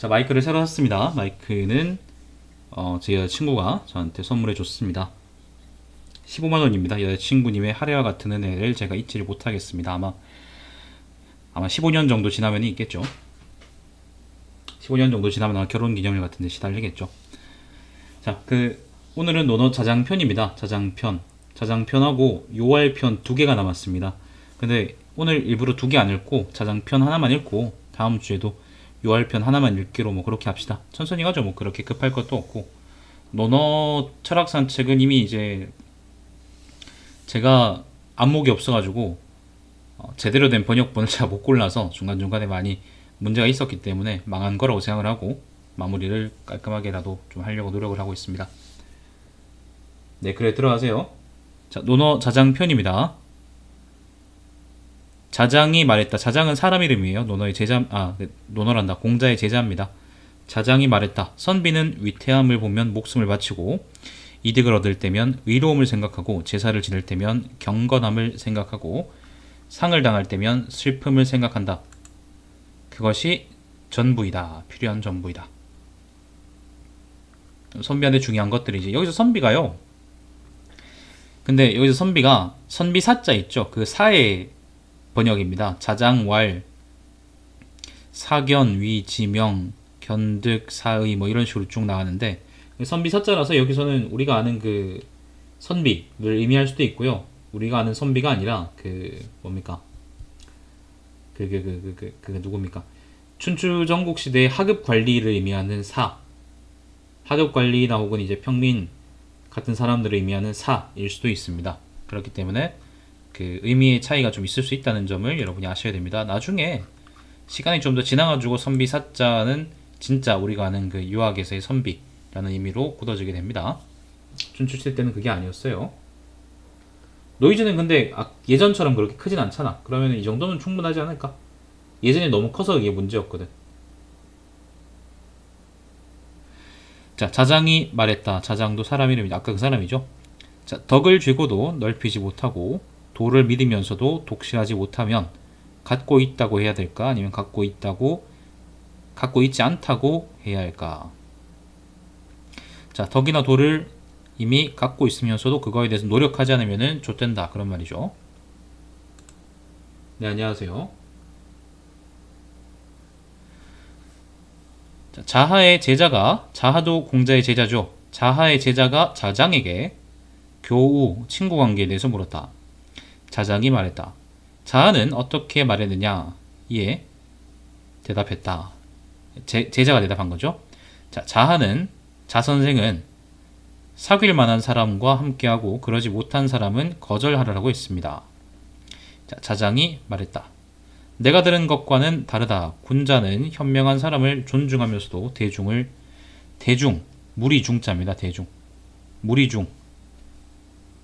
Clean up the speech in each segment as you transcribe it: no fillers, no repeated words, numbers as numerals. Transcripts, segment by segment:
자, 마이크를 새로 샀습니다. 마이크는 제 여자친구가 저한테 선물해 줬습니다. 15만원입니다. 여자친구님의 할애와 같은 은혜를 제가 잊지를 못하겠습니다. 아마 15년 정도 지나면 있겠죠. 15년 정도 지나면 아마 결혼기념일 같은 데 시달리겠죠. 자, 오늘은 논어 자장편입니다. 자장편하고 요할편 두 개가 남았습니다. 근데 오늘 일부러 두 개 안 읽고 자장편 하나만 읽고 다음 주에도 요할편 하나만 읽기로 뭐 그렇게 합시다. 천천히 가죠. 뭐 그렇게 급할 것도 없고. 논어 철학산 책은 이미 이제 제가 안목이 없어가지고 제대로 된 번역본을 제가 못 골라서 중간중간에 많이 문제가 있었기 때문에 망한 거라고 생각을 하고 마무리를 깔끔하게라도 좀 하려고 노력을 하고 있습니다. 네, 그래 들어가세요. 자, 논어 자장편입니다. 자장이 말했다. 자장은 사람 이름이에요. 논어의 제자, 네, 논어란다. 공자의 제자입니다. 자장이 말했다. 선비는 위태함을 보면 목숨을 바치고 이득을 얻을 때면 의로움을 생각하고 제사를 지낼 때면 경건함을 생각하고 상을 당할 때면 슬픔을 생각한다. 그것이 전부이다. 필요한 전부이다. 선비한테 중요한 것들이지. 여기서 선비가요. 근데 여기서 선비가 선비 사자 있죠. 그 사의 번역입니다. 자장왈, 사견, 위, 지명, 견득, 사의 뭐 이런 식으로 쭉 나가는데 선비 사자라서 여기서는 우리가 아는 그 선비를 의미할 수도 있고요. 우리가 아는 선비가 아니라 뭡니까? 누굽니까? 춘추 전국 시대의 하급 관리를 의미하는 사, 하급 관리나 혹은 이제 평민 같은 사람들을 의미하는 사일 수도 있습니다. 그렇기 때문에 그 의미의 차이가 좀 있을 수 있다는 점을 여러분이 아셔야 됩니다. 나중에 시간이 좀 더 지나가지고 선비 사자는 진짜 우리가 아는 그 유학에서의 선비라는 의미로 굳어지게 됩니다. 춘추시대 때는 그게 아니었어요. 노이즈는 근데 예전처럼 그렇게 크진 않잖아. 그러면 이 정도는 충분하지 않을까? 예전에 너무 커서 이게 문제였거든. 자, 자장이 말했다. 자장도 사람 이름이다. 아까 그 사람이죠. 자, 덕을 쥐고도 넓히지 못하고 도를 믿으면서도 독실하지 못하면 갖고 있다고 해야 될까? 아니면 갖고 있지 않다고 해야 할까? 자, 덕이나 도를 이미 갖고 있으면서도 그거에 대해서 노력하지 않으면 좆된다. 그런 말이죠. 네, 안녕하세요. 자, 자하도 공자의 제자죠. 자하의 제자가 자장에게 교우, 친구 관계에 대해서 물었다. 자장이 말했다. 자하는 어떻게 말했느냐? 이에 대답했다. 제자가 대답한 거죠. 자, 자선생은 사귈 만한 사람과 함께하고 그러지 못한 사람은 거절하라고 했습니다. 자, 자장이 말했다. 내가 들은 것과는 다르다. 군자는 현명한 사람을 존중하면서도 무리 중자입니다.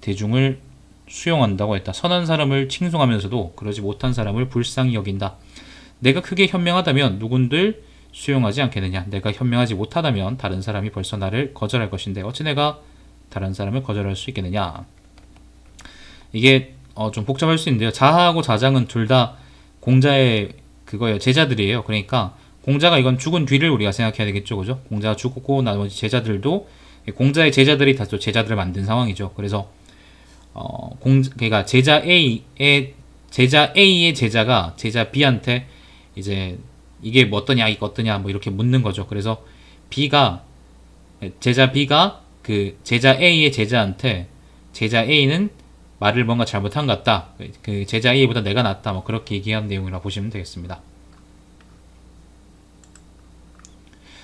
대중을 수용한다고 했다. 선한 사람을 칭송하면서도 그러지 못한 사람을 불쌍히 여긴다. 내가 크게 현명하다면 누군들 수용하지 않겠느냐. 내가 현명하지 못하다면 다른 사람이 벌써 나를 거절할 것인데 어찌 내가 다른 사람을 거절할 수 있겠느냐. 이게 좀 복잡할 수 있는데요. 자하하고 자장은 둘 다 공자의 그거예요. 제자들이에요. 그러니까 공자가 이건 죽은 뒤를 우리가 생각해야 되겠죠. 그죠? 공자가 죽고 나머지 제자들도 공자의 제자들이 다 또 제자들을 만든 상황이죠. 그래서 그러니까 제자 A의 제자가 제자 B한테 이제 이게 뭐 어떠냐, 이거 어떠냐, 뭐 이렇게 묻는 거죠. 그래서 제자 B가 그 제자 A의 제자한테 제자 A는 말을 뭔가 잘못한 것 같다. 그 제자 A보다 내가 낫다. 뭐 그렇게 얘기한 내용이라고 보시면 되겠습니다.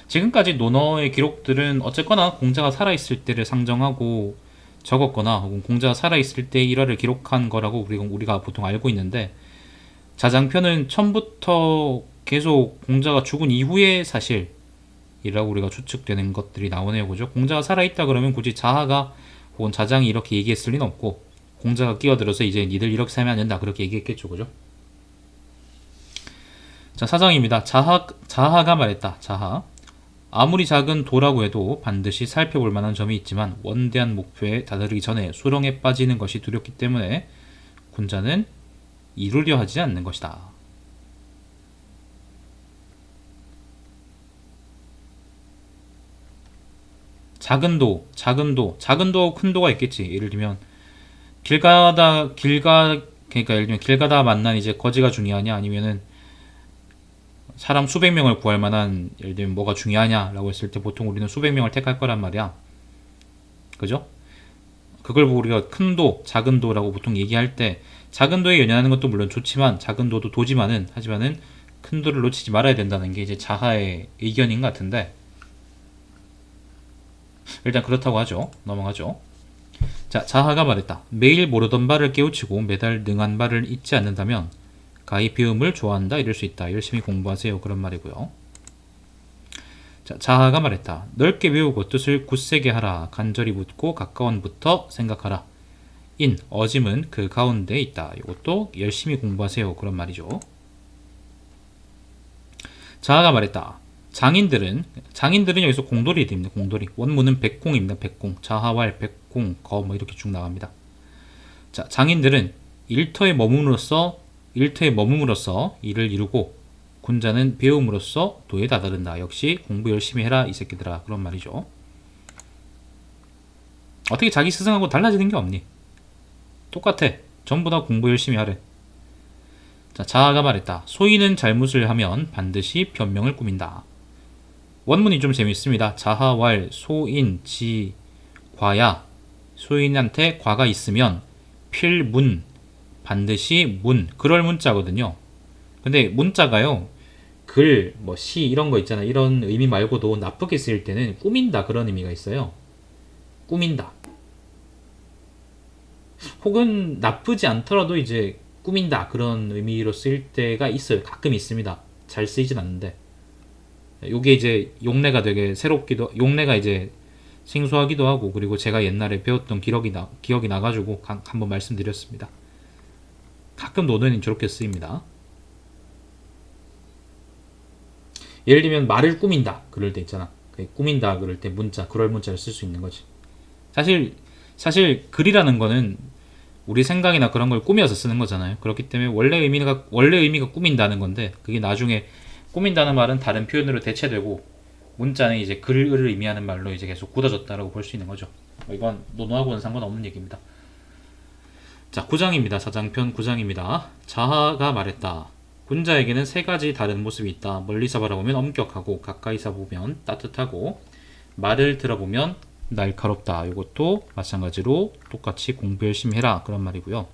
지금까지 논어의 기록들은 어쨌거나 공자가 살아있을 때를 상정하고 적었거나 혹은 공자가 살아있을 때 일화를 기록한 거라고 우리가 보통 알고 있는데 자장편은 처음부터 계속 공자가 죽은 이후의 사실이라고 우리가 추측되는 것들이 나오네요. 그죠? 공자가 살아있다 그러면 굳이 자하가 혹은 자장이 이렇게 얘기했을 리는 없고 공자가 끼어들어서 이제 니들 이렇게 살면 안 된다 그렇게 얘기했겠죠. 그죠? 자, 사장입니다. 자하가 말했다. 자하. 아무리 작은 도라고 해도 반드시 살펴볼 만한 점이 있지만 원대한 목표에 다다르기 전에 수렁에 빠지는 것이 두렵기 때문에 군자는 이루려 하지 않는 것이다. 작은 도, 큰 도가 있겠지. 예를 들면 그러니까 예를 들면 길 가다 만난 이제 거지가 중요하냐, 아니면은 사람 수백 명을 구할 만한, 예를 들면 뭐가 중요하냐라고 했을 때 보통 우리는 수백 명을 택할 거란 말이야. 그죠? 그걸 보고 우리가 큰 도, 작은 도라고 보통 얘기할 때 작은 도에 연연하는 것도 물론 좋지만 작은 도도 도지만은 하지만은 큰 도를 놓치지 말아야 된다는 게 이제 자하의 의견인 것 같은데, 일단 그렇다고 하죠. 넘어가죠. 자, 자하가 말했다. 매일 모르던 바를 깨우치고 매달 능한 바를 잊지 않는다면 가히 배움을 좋아한다 이럴 수 있다. 열심히 공부하세요. 그런 말이고요. 자, 자하가 말했다. 넓게 배우고 뜻을 굳세게 하라. 간절히 묻고 가까운부터 생각하라. 인, 어짐은 그 가운데 있다. 이것도 열심히 공부하세요. 그런 말이죠. 자하가 말했다. 장인들은 여기서 공돌이 됩니다. 공돌이. 원문은 백공입니다. 백공. 자하왈, 백공, 거 뭐 이렇게 쭉 나갑니다. 자, 장인들은 일터에 머금으로써 일을 이루고 군자는 배움으로써 도에 다다른다. 역시 공부 열심히 해라 이 새끼들아. 그런 말이죠. 어떻게 자기 스승하고 달라지는 게 없니? 똑같아. 전부 다 공부 열심히 하래. 자, 자하가 말했다. 소인은 잘못을 하면 반드시 변명을 꾸민다. 원문이 좀 재밌습니다. 자하왈 소인 지 과야. 소인한테 과가 있으면 필문, 반드시 문, 그럴 문자거든요. 근데 문자가요, 글, 뭐 시 이런 거 있잖아. 이런 의미 말고도 나쁘게 쓰일 때는 꾸민다 그런 의미가 있어요. 꾸민다. 혹은 나쁘지 않더라도 이제 꾸민다 그런 의미로 쓰일 때가 있어요. 가끔 있습니다. 잘 쓰이진 않는데. 요게 이제 용례가 되게 새롭기도, 용례가 이제 생소하기도 하고, 그리고 제가 옛날에 배웠던 기억이 나가지고 한번 말씀드렸습니다. 가끔 논어는 저렇게 쓰입니다. 예를 들면 말을 꾸민다 그럴 때 있잖아. 꾸민다 그럴 때 문자, 그럴 문자를 쓸 수 있는 거지. 사실 글이라는 거는 우리 생각이나 그런 걸 꾸며서 쓰는 거잖아요. 그렇기 때문에 원래 의미가 꾸민다는 건데, 그게 나중에 꾸민다는 말은 다른 표현으로 대체되고 문자는 이제 글을 의미하는 말로 이제 계속 굳어졌다라고 볼 수 있는 거죠. 이건 논어하고는 상관없는 얘기입니다. 자, 9장입니다. 사장편 9장입니다. 자하가 말했다. 군자에게는 세 가지 다른 모습이 있다. 멀리서 바라보면 엄격하고 가까이서 보면 따뜻하고 말을 들어보면 날카롭다. 이것도 마찬가지로 똑같이 공부 열심히 해라 그런 말이고요.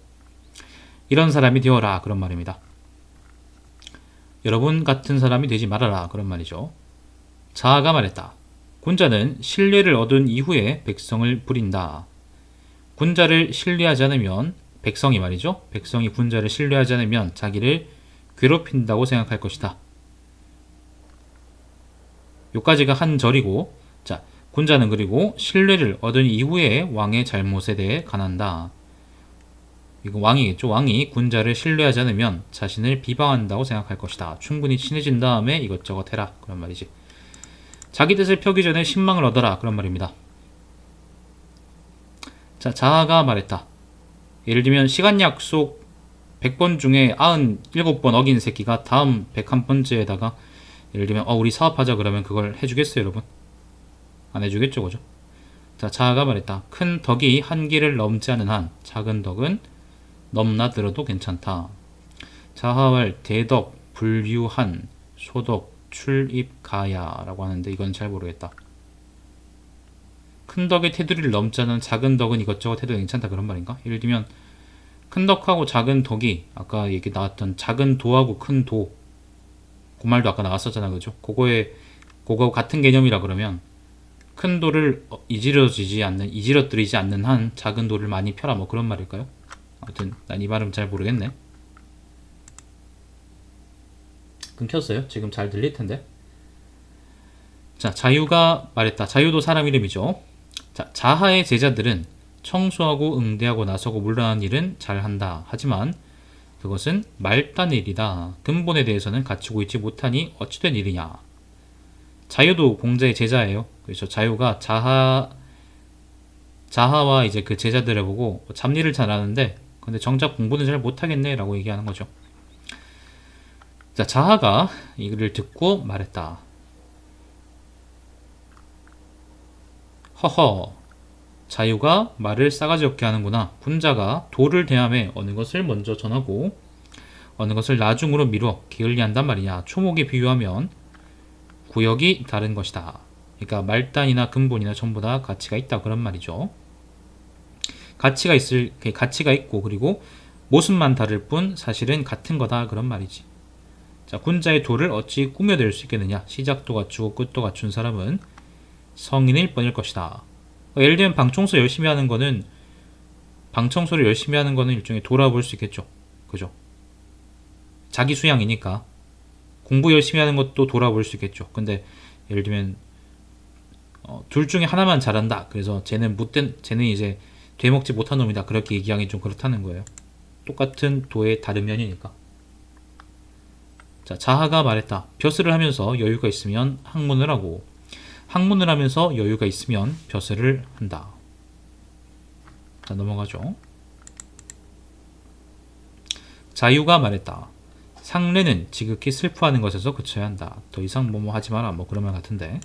이런 사람이 되어라 그런 말입니다. 여러분 같은 사람이 되지 말아라 그런 말이죠. 자하가 말했다. 군자는 신뢰를 얻은 이후에 백성을 부린다. 군자를 신뢰하지 않으면 백성이 말이죠. 백성이 군자를 신뢰하지 않으면 자기를 괴롭힌다고 생각할 것이다. 요까지가 한 절이고, 자, 군자는 그리고 신뢰를 얻은 이후에 왕의 잘못에 대해 간한다. 이거 왕이겠죠. 왕이 군자를 신뢰하지 않으면 자신을 비방한다고 생각할 것이다. 충분히 친해진 다음에 이것저것 해라. 그런 말이지. 자기 뜻을 펴기 전에 신망을 얻어라. 그런 말입니다. 자, 자하가 말했다. 예를 들면 시간 약속 100번 중에 97번 어긴 새끼가 다음 101번째에다가 예를 들면 우리 사업하자 그러면 그걸 해주겠어요, 여러분? 안 해주겠죠, 그죠? 자, 자하가 말했다. 큰 덕이 한계를 넘지 않은 한 작은 덕은 넘나들어도 괜찮다. 자하왈 대덕, 불유한, 소덕, 출입, 가야 라고 하는데 이건 잘 모르겠다. 큰 덕의 테두리를 넘지 않은 작은 덕은 이것저것 해도 괜찮다 그런 말인가? 예를 들면 큰 덕하고 작은 덕이 아까 얘기 나왔던 작은 도하고 큰 도, 그 말도 아까 나왔었잖아, 그죠? 그거 같은 개념이라 그러면 큰 도를 이지러뜨리지 않는 한 작은 도를 많이 펴라 뭐 그런 말일까요? 아무튼 난 이 발음 잘 모르겠네. 끊겼어요? 지금 잘 들릴 텐데. 자, 자유가 말했다. 자유도 사람 이름이죠. 자, 자하의 제자들은 청소하고 응대하고 나서고 물러나는 일은 잘한다. 하지만 그것은 말단 일이다. 근본에 대해서는 갖추고 있지 못하니 어찌된 일이냐. 자유도 공자의 제자예요. 그래서 자유가 자하와 이제 그 제자들을 보고 잡일을 잘하는데 근데 정작 공부는 잘 못하겠네 라고 얘기하는 거죠. 자, 자하가 이를 듣고 말했다. 허허, 자유가 말을 싸가지 없게 하는구나. 군자가 도를 대함에 어느 것을 먼저 전하고 어느 것을 나중으로 미루어 게을리한단 말이냐. 초목에 비유하면 구역이 다른 것이다. 그러니까 말단이나 근본이나 전부 다 가치가 있다 그런 말이죠. 가치가 있고 그리고 모습만 다를 뿐 사실은 같은 거다 그런 말이지. 자, 군자의 도를 어찌 꾸며낼 수 있겠느냐. 시작도 갖추고 끝도 갖춘 사람은 성인일 뿐일 것이다. 예를 들면 방청소를 열심히 하는 거는 일종의 도라 볼 수 있겠죠. 그죠? 자기 수양이니까 공부 열심히 하는 것도 도라 볼 수 있겠죠. 근데 예를 들면 둘 중에 하나만 잘한다. 그래서 쟤는 이제 되먹지 못한 놈이다. 그렇게 얘기하기 좀 그렇다는 거예요. 똑같은 도의 다른 면이니까. 자, 자하가 말했다. 벼슬을 하면서 여유가 있으면 학문을 하고 학문을 하면서 여유가 있으면 벼슬을 한다. 자, 넘어가죠. 자유가 말했다. 상례는 지극히 슬퍼하는 것에서 그쳐야 한다. 더 이상 뭐뭐 하지 마라. 뭐 그런 말 같은데.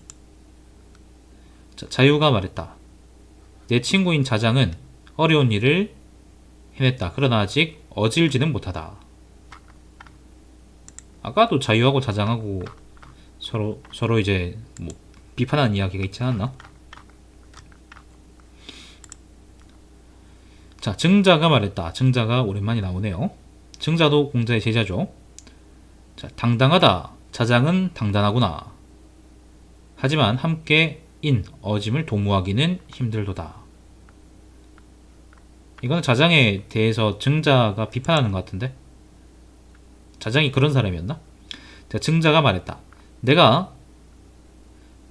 자, 자유가 말했다. 내 친구인 자장은 어려운 일을 해냈다. 그러나 아직 어질지는 못하다. 아까도 자유하고 자장하고 서로 이제 뭐 비판하는 이야기가 있지 않았나? 자, 증자가 말했다. 증자가 오랜만에 나오네요. 증자도 공자의 제자죠. 자, 당당하다. 자장은 당당하구나. 하지만 함께 어짐을 도모하기는 힘들도다. 이건 자장에 대해서 증자가 비판하는 것 같은데? 자장이 그런 사람이었나? 자, 증자가 말했다. 내가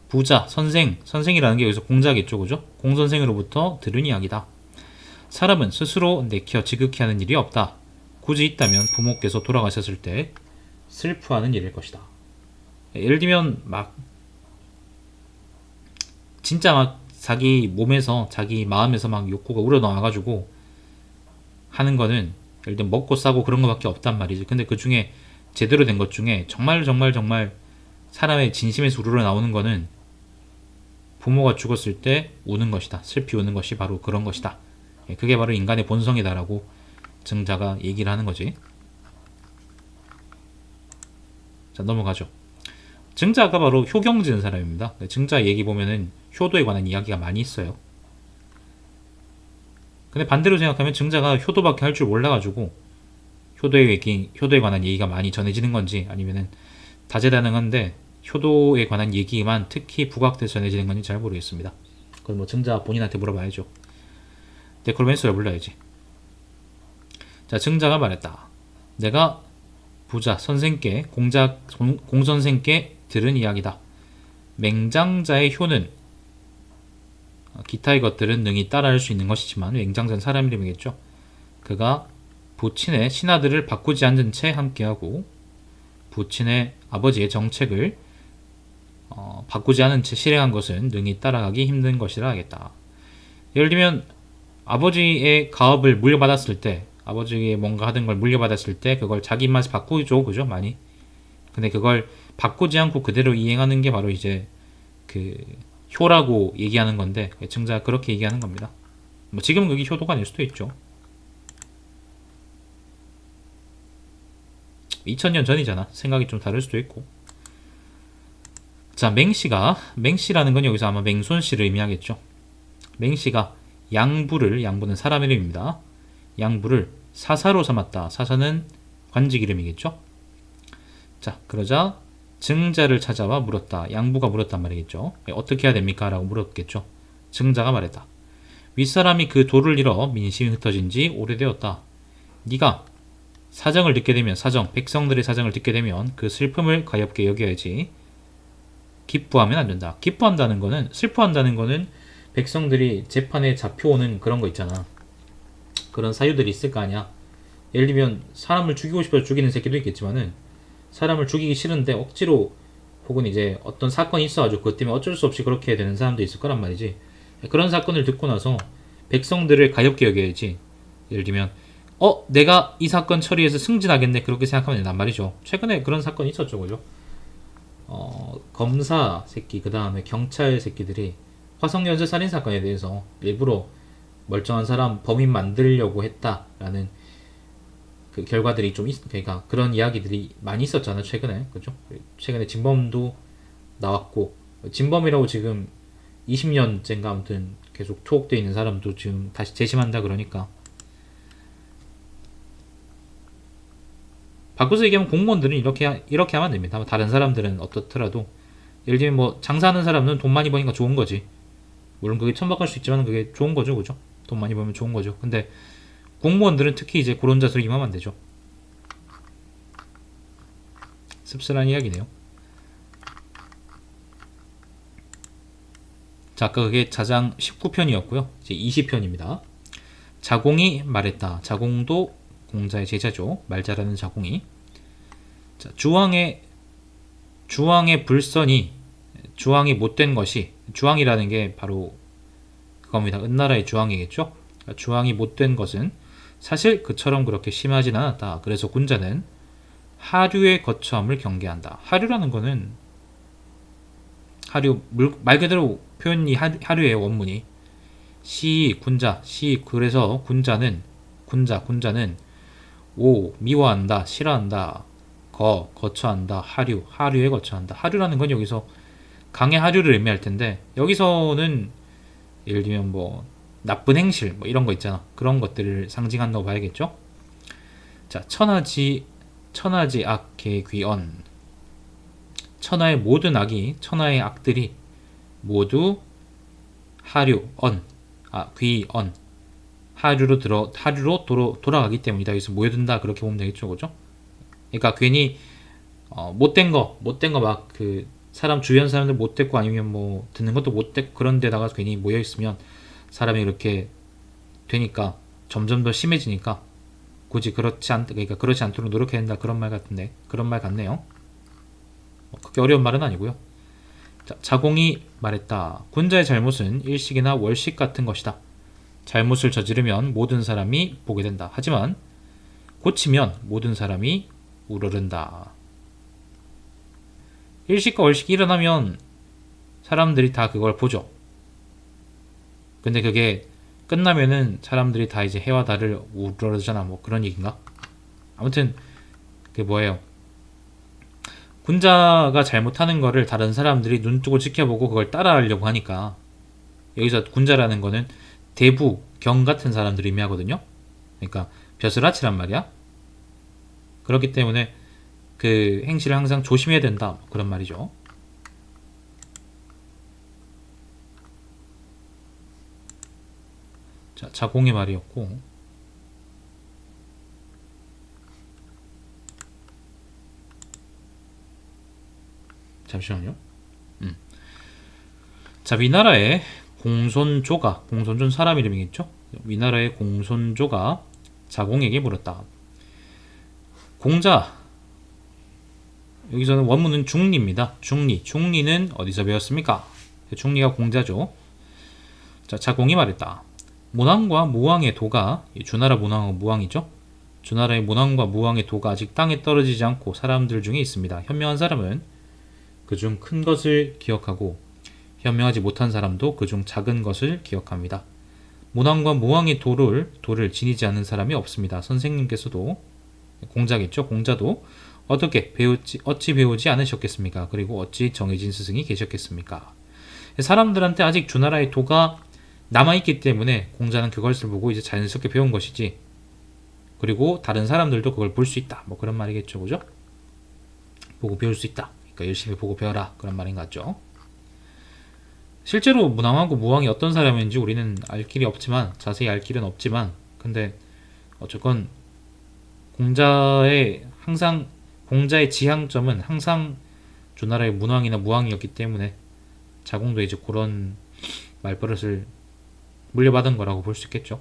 부자, 선생이라는 게 여기서 공자겠죠, 그죠? 공선생으로부터 들은 이야기다. 사람은 스스로 내켜 지극히 하는 일이 없다. 굳이 있다면 부모께서 돌아가셨을 때 슬퍼하는 일일 것이다. 예를 들면 진짜 자기 몸에서 자기 마음에서 욕구가 우러나와가지고 하는 거는 예를 들면 먹고 싸고 그런 거밖에 없단 말이지. 근데 그 중에 제대로 된 것 중에 정말 사람의 진심에서 우러나오는 거는 부모가 죽었을 때 우는 것이다. 슬피 우는 것이 바로 그런 것이다. 그게 바로 인간의 본성이다라고 증자가 얘기를 하는 거지. 자, 넘어가죠. 증자가 바로 효경지는 사람입니다. 증자 얘기 보면은 효도에 관한 이야기가 많이 있어요. 근데 반대로 생각하면 증자가 효도밖에 할 줄 몰라가지고 효도에 관한 얘기가 많이 전해지는 건지 아니면은 다재다능한데 효도에 관한 얘기만 특히 부각돼서 전해지는 건지 잘 모르겠습니다. 그건 뭐 증자 본인한테 물어봐야죠. 네크로맨서를 불러야지. 자, 증자가 말했다. 내가 부자 선생께 공선생께 들은 이야기다. 맹장자의 효는 기타의 것들은 능히 따라할 수 있는 것이지만 맹장자는 사람 이름이겠죠. 그가 부친의 신하들을 바꾸지 않는 채 함께하고 부친의 아버지의 정책을 바꾸지 않은 채 실행한 것은 능히 따라가기 힘든 것이라 하겠다. 예를 들면 아버지의 가업을 물려받았을 때 아버지의 뭔가 하던 걸 물려받았을 때 그걸 자기 입맛에 바꾸죠. 그죠? 많이. 근데 그걸 바꾸지 않고 그대로 이행하는 게 바로 이제 그 효라고 얘기하는 건데 증자가 그렇게 얘기하는 겁니다. 뭐 지금은 그게 효도가 아닐 수도 있죠. 2000년 전이잖아. 생각이 좀 다를 수도 있고. 자, 맹씨라는 건 여기서 아마 맹손씨를 의미하겠죠. 맹씨가 양부는 사람 이름입니다. 양부를 사사로 삼았다. 사사는 관직 이름이겠죠. 자, 그러자 증자를 찾아와 물었다. 양부가 물었단 말이겠죠. 어떻게 해야 됩니까? 라고 물었겠죠. 증자가 말했다. 윗사람이 그 도를 잃어 민심이 흩어진 지 오래되었다. 네가 백성들의 사정을 듣게 되면 그 슬픔을 가엾게 여겨야지. 기뻐하면 안 된다. 슬퍼한다는 거는 백성들이 재판에 잡혀오는 그런 거 있잖아. 그런 사유들이 있을 거 아니야. 예를 들면 사람을 죽이고 싶어서 죽이는 새끼도 있겠지만은 사람을 죽이기 싫은데 억지로 혹은 이제 어떤 사건이 있어가지고 그것 때문에 어쩔 수 없이 그렇게 되는 사람도 있을 거란 말이지. 그런 사건을 듣고 나서 백성들을 가엾게 여겨야지. 예를 들면 내가 이 사건 처리해서 승진하겠네 그렇게 생각하면 된단 말이죠. 최근에 그런 사건이 있었죠. 그죠? 검사 새끼 그 다음에 경찰 새끼들이 화성연쇄 살인 사건에 대해서 일부러 멀쩡한 사람 범인 만들려고 했다라는 그 결과들이 좀 그러니까 그런 이야기들이 많이 있었잖아 최근에. 그죠? 최근에 진범도 나왔고, 진범이라고 지금 20년째인가 아무튼 계속 투옥돼 있는 사람도 지금 다시 재심한다 그러니까. 바꿔서 얘기하면 공무원들은 이렇게 하면 됩니다. 다른 사람들은 어떻더라도 예를 들면 뭐 장사하는 사람은 돈 많이 버니까 좋은 거지. 물론 그게 천박할 수 있지만 그게 좋은 거죠, 그죠? 돈 많이 벌면 좋은 거죠. 근데 공무원들은 특히 이제 그런 자세로 임하면 안 되죠. 씁쓸한 이야기네요. 자, 아까 그게 자장 19편이었고요. 이제 20편입니다. 자공이 말했다. 자공도 공자의 제자죠. 말 잘하는 자공이. 자, 주왕의 불선이, 주왕이 못된 것이, 주왕이라는 게 바로 그겁니다. 은나라의 주왕이겠죠. 그러니까 주왕이 못된 것은 사실 그처럼 그렇게 심하진 않았다. 그래서 군자는 하류의 거처함을 경계한다. 하류라는 거는 말 그대로 표현이 하류의 원문이 군자 그래서 군자는 미워한다, 싫어한다, 거처한다, 하류에 거처한다. 하류라는 건 여기서 강의 하류를 의미할 텐데, 여기서는 예를 들면 뭐 나쁜 행실 뭐 이런 거 있잖아. 그런 것들을 상징한다고 봐야겠죠. 자, 천하지 악 개귀언. 천하의 모든 악이, 천하의 악들이 모두 귀언 하류로 돌아가기 때문이다. 여기서 모여든다 그렇게 보면 되겠죠, 그죠? 그러니까 괜히 못된 거 막 그 사람 주변 사람들 못됐고 아니면 뭐 듣는 것도 못됐고 그런 데다가 괜히 모여 있으면 사람이 그렇게 되니까 점점 더 심해지니까 굳이 그렇지 않도록 노력해야 된다 그런 말 같은데, 그런 말 같네요. 그렇게 어려운 말은 아니고요. 자, 자공이 말했다. 군자의 잘못은 일식이나 월식 같은 것이다. 잘못을 저지르면 모든 사람이 보게 된다. 하지만 고치면 모든 사람이 우러른다. 일식과 월식이 일어나면 사람들이 다 그걸 보죠. 근데 그게 끝나면은 사람들이 다 이제 해와 달을 우러르잖아. 뭐 그런 얘기인가? 아무튼 그게 뭐예요? 군자가 잘못하는 거를 다른 사람들이 눈 뜨고 지켜보고 그걸 따라하려고 하니까, 여기서 군자라는 거는 대부, 경 같은 사람들을 의미하거든요. 그러니까 벼슬아치란 말이야. 그렇기 때문에 그 행실을 항상 조심해야 된다. 그런 말이죠. 자, 자공의 말이었고, 잠시만요. 자, 위나라의 공손조가, 공손조는 사람 이름이겠죠? 위나라의 공손조가 자공에게 물었다. 공자, 여기서는 원문은 중리입니다. 중리는 어디서 배웠습니까? 중리가 공자죠. 자, 자공이 말했다. 모낭과 무왕의 도가, 주나라 모낭하고 무왕이죠. 주나라의 모낭과 무왕의 도가 아직 땅에 떨어지지 않고 사람들 중에 있습니다. 현명한 사람은 그중 큰 것을 기억하고 현명하지 못한 사람도 그중 작은 것을 기억합니다. 모낭과 무왕의 도를 지니지 않는 사람이 없습니다. 선생님께서도, 공자겠죠. 공자도 어찌 배우지 않으셨겠습니까? 그리고 어찌 정해진 스승이 계셨겠습니까? 사람들한테 아직 주나라의 도가 남아있기 때문에 공자는 그것을 보고 이제 자연스럽게 배운 것이지, 그리고 다른 사람들도 그걸 볼 수 있다. 뭐 그런 말이겠죠. 그죠? 보고 배울 수 있다. 그러니까 열심히 보고 배워라. 그런 말인 것 같죠. 실제로 문왕하고 무왕이 어떤 사람인지 우리는 자세히 알 길은 없지만, 근데 어쨌건 공자의 지향점은 항상 주나라의 문왕이나 무왕이었기 때문에 자공도 이제 그런 말버릇을 물려받은 거라고 볼 수 있겠죠.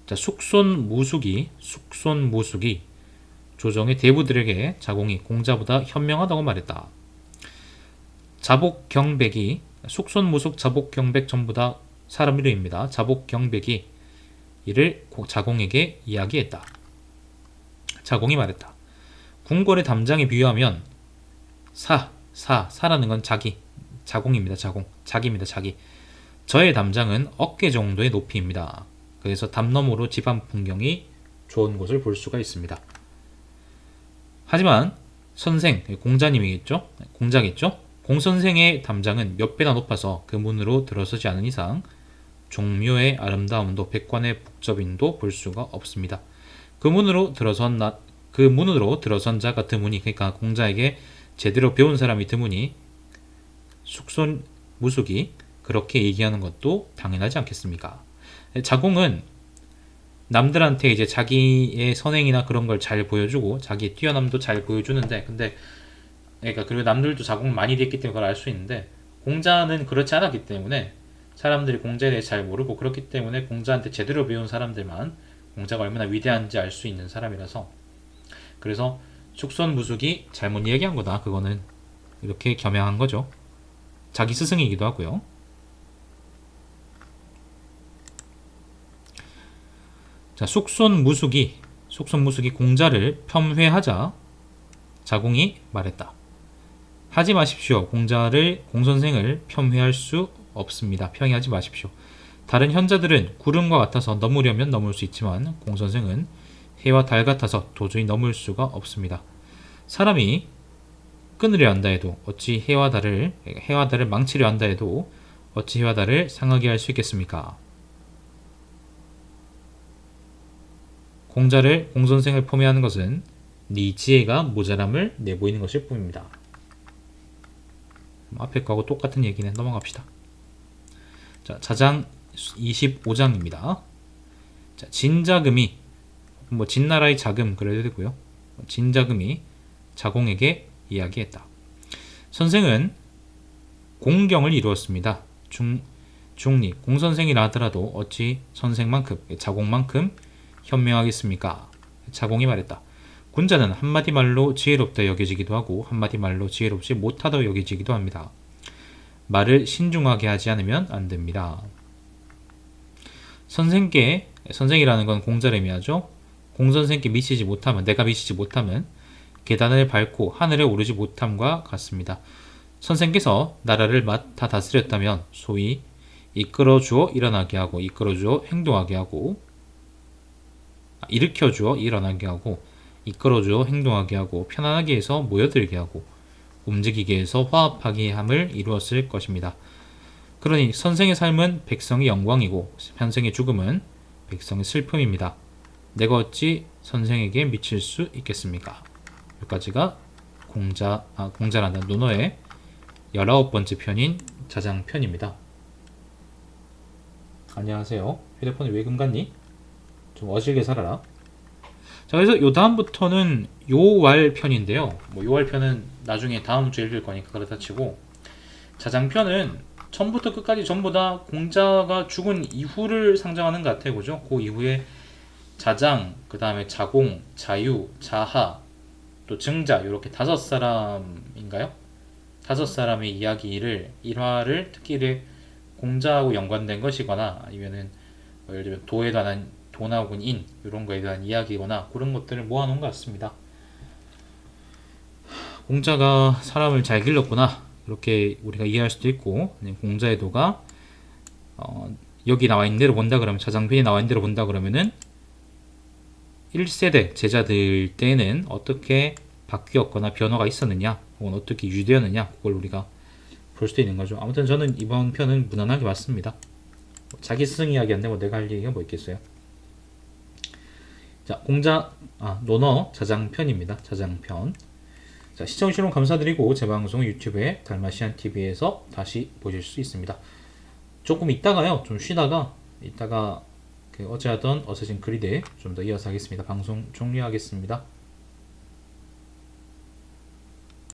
자, 숙손무숙이 조정의 대부들에게 자공이 공자보다 현명하다고 말했다. 자복경백이, 숙손무숙, 자복경백 전부 다 사람 이름입니다. 자복경백이 이를 자공에게 이야기했다. 자공이 말했다. 궁궐의 담장에 비유하면 사라는 건 자기, 자공입니다. 자공. 자기입니다. 자기. 저의 담장은 어깨 정도의 높이입니다. 그래서 담 너머로 집안 풍경이 좋은 곳을 볼 수가 있습니다. 하지만 선생, 공자님이겠죠? 공자겠죠? 공선생의 담장은 몇 배나 높아서 그 문으로 들어서지 않은 이상 종묘의 아름다움도 백관의 북접인도 볼 수가 없습니다. 그 문으로 들어선 자가 드무니, 그러니까 공자에게 제대로 배운 사람이 드무니 숙손무숙이 그렇게 얘기하는 것도 당연하지 않겠습니까? 자공은 남들한테 이제 자기의 선행이나 그런 걸 잘 보여주고 자기의 뛰어남도 잘 보여주는데, 근데 그러니까 그리고 남들도 자공을 많이 했기 때문에 그걸 알 수 있는데, 공자는 그렇지 않았기 때문에 사람들이 공자에 대해 잘 모르고, 그렇기 때문에 공자한테 제대로 배운 사람들만 공자가 얼마나 위대한지 알 수 있는 사람이라서, 그래서 숙손무숙이 잘못 이야기한 거다, 그거는 이렇게 겸양한 거죠. 자기 스승이기도 하고요. 자, 숙손무숙이 공자를 폄훼하자 자공이 말했다. 하지 마십시오. 공선생을 폄훼할 수 없습니다. 폄훼하지 마십시오. 다른 현자들은 구름과 같아서 넘으려면 넘을 수 있지만 공선생은 해와 달 같아서 도저히 넘을 수가 없습니다. 사람이 끊으려 한다 해도 어찌 해와 달을 망치려 한다 해도 어찌 해와 달을 상하게 할 수 있겠습니까? 공선생을 폄훼하는 것은 네 지혜가 모자람을 내보이는 것일 뿐입니다. 앞에 거하고 똑같은 얘기네. 넘어갑시다. 자, 자장 25장입니다. 자, 진자금이, 진나라의 자금 그래도 되고요. 진자금이 자공에게 이야기했다. 선생은 공경을 이루었습니다. 중리, 공선생이라 하더라도 어찌 선생만큼, 자공만큼 현명하겠습니까? 자공이 말했다. 군자는 한마디 말로 지혜롭다 여겨지기도 하고 한마디 말로 지혜롭지 못하다 여겨지기도 합니다. 말을 신중하게 하지 않으면 안 됩니다. 선생이라는 건 공자를 의미하죠. 공선생께 미치지 못하면, 내가 미치지 못하면 계단을 밟고 하늘에 오르지 못함과 같습니다. 선생께서 나라를 맡아 다스렸다면 소위 이끌어주어 일어나게 하고, 이끌어주어 행동하게 하고, 일으켜주어 일어나게 하고, 이끌어주어 행동하게 하고, 편안하게 해서 모여들게 하고, 움직이게 해서 화합하게 함을 이루었을 것입니다. 그러니 선생의 삶은 백성의 영광이고 편생의 죽음은 백성의 슬픔입니다. 내가 어찌 선생에게 미칠 수 있겠습니까? 여기까지가 공자란다 논어의 19번째 편인 자장편입니다. 안녕하세요. 휴대폰이 왜 금갔니? 좀 어질게 살아라. 자, 그래서 요 다음부터는 요왈 편인데요. 요왈 편은 나중에 다음 주에 읽을 거니까 그렇다 치고, 자장편은 처음부터 끝까지 전부 다 공자가 죽은 이후를 상정하는 것 같아요. 그죠? 그 이후에 자장, 그 다음에 자공, 자유, 자하, 또 증자, 이렇게 5사람인가요? 5사람의 이야기를, 일화를 특히 공자하고 연관된 것이거나 아니면은 예를 들면 도에 관한, 도나 혹은 인, 이런 거에 대한 이야기거나 그런 것들을 모아놓은 것 같습니다. 공자가 사람을 잘 길렀구나, 이렇게 우리가 이해할 수도 있고, 공자의 도가 여기 나와 있는 대로 본다 그러면, 자장편이 나와 있는 대로 본다 그러면은 1세대 제자들 때는 어떻게 바뀌었거나 변화가 있었느냐, 혹은 어떻게 유지되었느냐, 그걸 우리가 볼 수도 있는 거죠. 아무튼 저는 이번 편은 무난하게 봤습니다. 자기 스승 이야기인데 내가 할 얘기가 뭐 있겠어요. 자, 논어 자장편입니다. 자장편. 자, 시청해주셔서 감사드리고 제 방송 유튜브에 달마시안TV에서 다시 보실 수 있습니다. 조금 있다가요, 좀 쉬다가 이따가 어제 하던 어쌔신 크리드 좀 더 이어서 하겠습니다. 방송 종료하겠습니다.